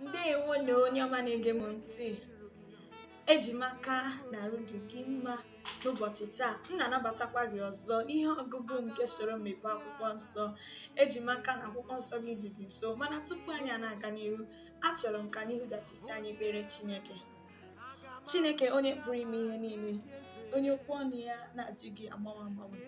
Ndewo na onye ọma na-ege m ntị. Eji m aka na arụ dị gị mma n'ụbọchị taa. M na-anabatakwa gị ọzọ ihe ọgụgụ nke soro mmepe akwụkwọ nsọ. Eji m aka na akwụkwọ nsọ gị dị gị nso, mana tupu anyị na-aga n'iru, achọrọ m ka anyị hudatịsị anyị kpere Chineke onye pụrụ ime ihe niile, onye okwu ọnụ ya na-adịghị agbanwe agbanwe.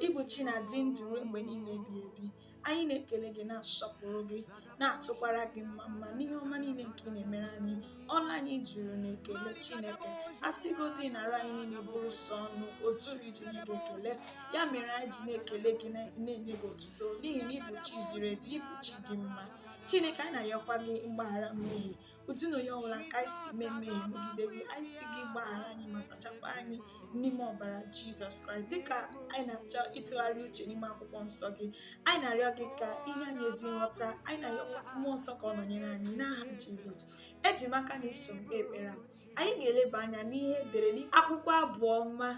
Ịbụ chi na-adị ndụ ruo mgbe niile ebighị ebi. Anyị na-ekele gị, na-asọpụrụ gị, na-atụkwara gị mma n'ihe ọma niile nke ị na-emere anyị. Ọnụ anyị juru na-ekele Chineke. Asịgodị nara anyị niile bụrụ sọ ọnụ, ozuru iji nye gị ekele. Ya mere anyị ji na-ekele gị, na-enye gị otuto, n'ihi na ịbụ chi ziri ezi, ịbụ chi dị mma. Chineke, anyị na-ayọkwa gị mgbaghara mmehie, ụdị na onye ọbụla ka anyị si mee mmehie megide gị. Anyị si gị gbaghara anyị ma sachapụ anyị n'ime ọbara Jizọs Kraịst. Dịka anyị na-achọ ịtụgharị uche n'ime akwụkwọ nsọ gị, anyị na-arịọ gị ka inye anyị ezi nghọta. Anyị na-arịọ mmụọ nsọ ka ọ nọnyere anyị n'aha Jizọs. Eji m aka na iso mkpe ekpere anyị ga-eleba anya n'ihe edere n'akwụkwọ Abụọma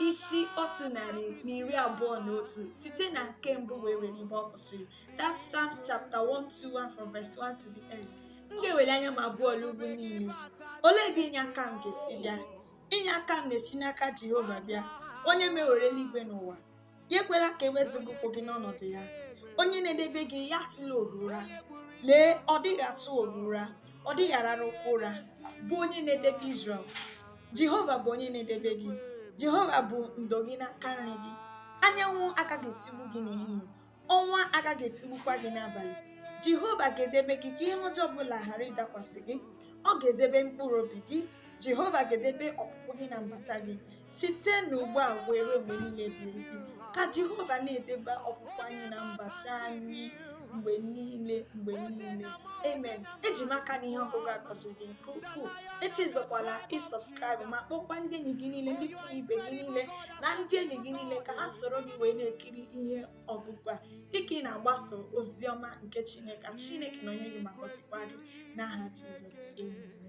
isi 121 site na nke mbụ wee were ebe ọ kwụsịrị. That's Psalms chapter 121 from verse 1 to the end. M ga-ewere anya ma abụọ ugwu niile. Olee ebe inye aka m ga-esi bịa? Inye aka m na-esi n'aka Jehova bịa, onye mewere eluigwe n'ụwa. Ya ekwela ka ewezụga ụkwụ gị n'ọnọdụ ya. Onye na-edebe gị, ya atụla oru ụra. Lee, ọ dịghị atụ oru ụra, ọ dịghị arara ụkwụ ụra, bụ onye na-edebe Izrel. Jehova bụ onye na-edebe gị. Jehova bụ ndo gị n'aka nri gị. Anyanwụ agaghị etigbu gị n'ehihie, ọnwa agaghị etigbukwa gị n'abalị. Jehova ga-edebe gị ka ihe ọjọọ ọbụla ghara ịdakwasị gị. Ọ ga-edebe mkpụrụ obi gị. Jehova ga-edebe ọpụpụ gị na mbata gị site n'ugbu a wee ruo mgbe niile ebighị ebi. Ka Jehova na-edebe ọpụpụ anyị na mbata anyị mgbe niile. Amen. Eji m aka n'ihe ọgụgụ a gọziri gị nke ukwuu. Echezokwala ịsọbskraịbụ ma kpọkwa ndị enyi gị niile, ndị ikwu ibe gị niile na ndị enyi gị niile ka ha soro gị wee na-ekiri ihe ọgụgụ a dịka ị na-agbaso ozi ọma nke Chineke. Chineke nọnyere gị ma gọzikwa gị n'aha Jizọs. Amen.